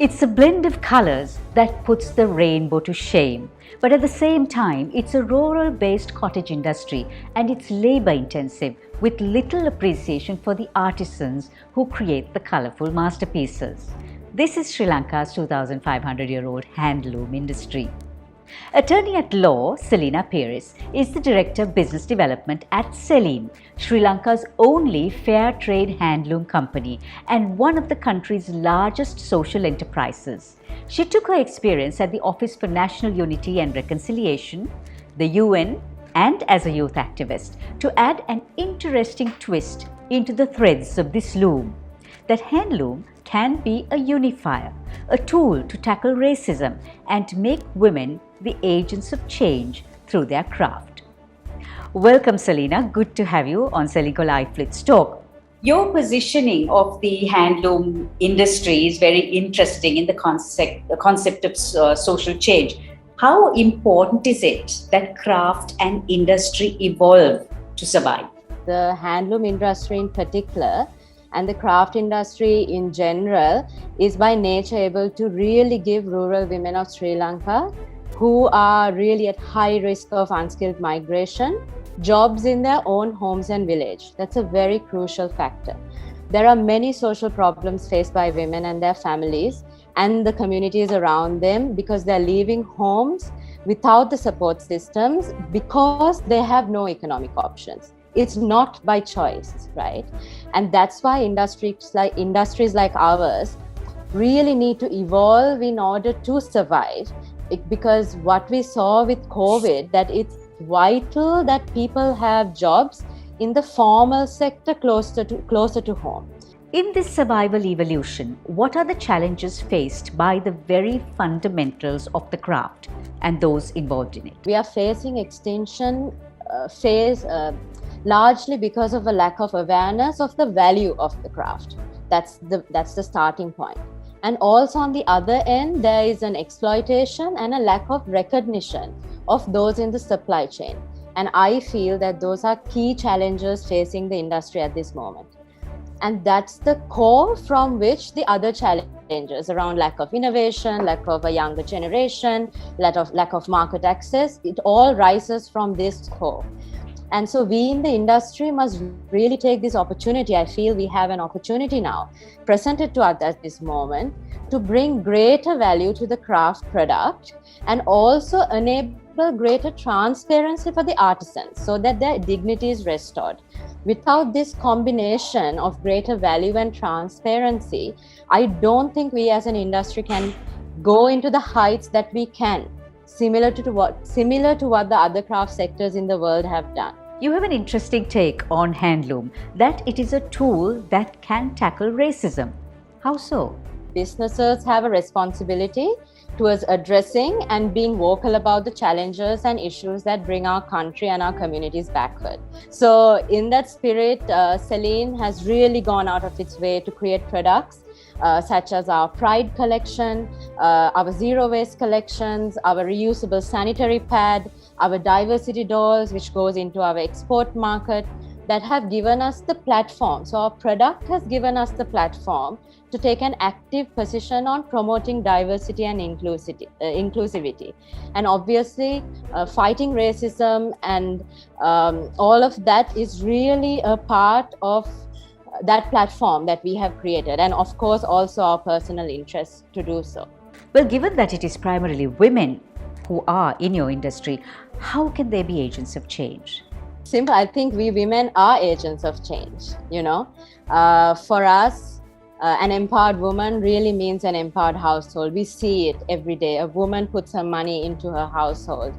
It's a blend of colors that puts the rainbow to shame. But at the same time, it's a rural-based cottage industry and it's labor-intensive with little appreciation for the artisans who create the colorful masterpieces. This is Sri Lanka's 2,500-year-old handloom industry. Attorney at law, Selyna Peiris is the Director of Business Development at Selyna, Sri Lanka's only fair trade handloom company and one of the country's largest social enterprises. She took her experience at the Office for National Unity and Reconciliation, the UN, and as a youth activist to add an interesting twist into the threads of this loom. That handloom can be a unifier, a tool to tackle racism and make women the agents of change through their craft. Welcome, Selyna. Good to have you on Selyna Live Flits Talk. Your positioning of the handloom industry is very interesting in the concept of social change. How important is it that craft and industry evolve to survive? The handloom industry in particular and the craft industry in general is by nature able to really give rural women of Sri Lanka who are really at high risk of unskilled migration jobs in their own homes and village. That's a very crucial factor. There are many social problems faced by women and their families and the communities around them because they're leaving homes without the support systems because they have no economic options. It's not by choice, right? And that's why industries like ours really need to evolve in order to survive. Because what we saw with COVID, that it's vital that people have jobs in the formal sector closer to home. In this survival evolution, what are the challenges faced by the very fundamentals of the craft and those involved in it? We are facing extinction phase largely because of a lack of awareness of the value of the craft. That's the starting point. And also on the other end, there is an exploitation and a lack of recognition of those in the supply chain. And I feel that those are key challenges facing the industry at this moment. And that's the core from which the other challenges around lack of innovation, lack of a younger generation, lack of market access, it all rises from this core. And so we in the industry must really take this opportunity. I feel we have an opportunity now presented to us at this moment to bring greater value to the craft product and also enable greater transparency for the artisans so that their dignity is restored. Without this combination of greater value and transparency, I don't think we as an industry can go into the heights that we can, similar to what the other craft sectors in the world have done. You have an interesting take on handloom, that it is a tool that can tackle racism. How so? Businesses have a responsibility towards addressing and being vocal about the challenges and issues that bring our country and our communities backward. So in that spirit, Selyna has really gone out of its way to create products such as our Pride collection, our zero waste collections, our reusable sanitary pad, our diversity dolls, which goes into our export market, that have given us the platform. So our product has given us the platform to take an active position on promoting diversity and inclusivity. And obviously, fighting racism and all of that is really a part of that platform that we have created. And of course, also our personal interest to do so. Well, given that it is primarily women who are in your industry, how can they be agents of change? Simple. I think we women are agents of change. For us, an empowered woman really means an empowered household. We see it every day. A woman puts her money into her household.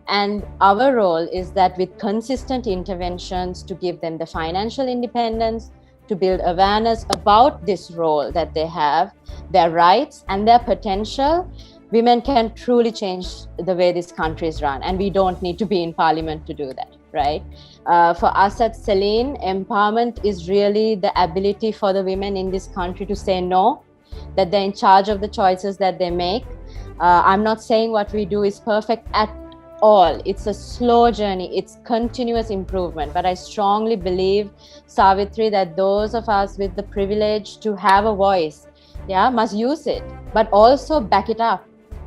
And our role is that with consistent interventions to give them the financial independence, to build awareness about this role that they have, their rights and their potential, women can truly change the way this country is run. And we don't need to be in parliament to do that, right? For us at Selyna, empowerment is really the ability for the women in this country to say no, that they're in charge of the choices that they make. I'm not saying what we do is perfect at all. It's a slow journey. It's continuous improvement. But I strongly believe, Savitri, that those of us with the privilege to have a voice must use it, but also back it up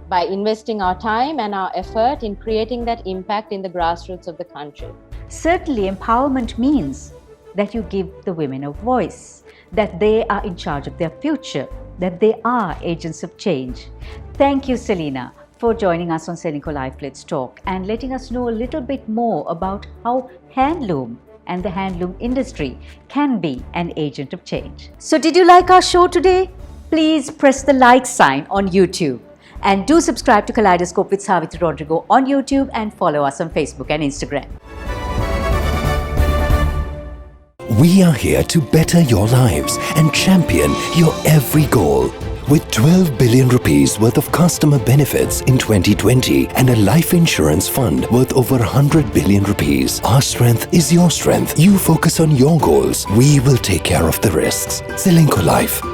by investing our time and our effort in creating that impact in the grassroots of the country. Certainly, empowerment means that you give the women a voice, that they are in charge of their future, that they are agents of change. Thank you, Selyna, for joining us on Selyna Life Let's Talk and letting us know a little bit more about how handloom and the handloom industry can be an agent of change. So did you like our show today? Please press the like sign on YouTube. And do subscribe to Kaleidoscope with Savitri Rodrigo on YouTube and follow us on Facebook and Instagram. We are here to better your lives and champion your every goal. With 12 billion rupees worth of customer benefits in 2020 and a life insurance fund worth over 100 billion rupees, our strength is your strength. You focus on your goals. We will take care of the risks. Selyna Life.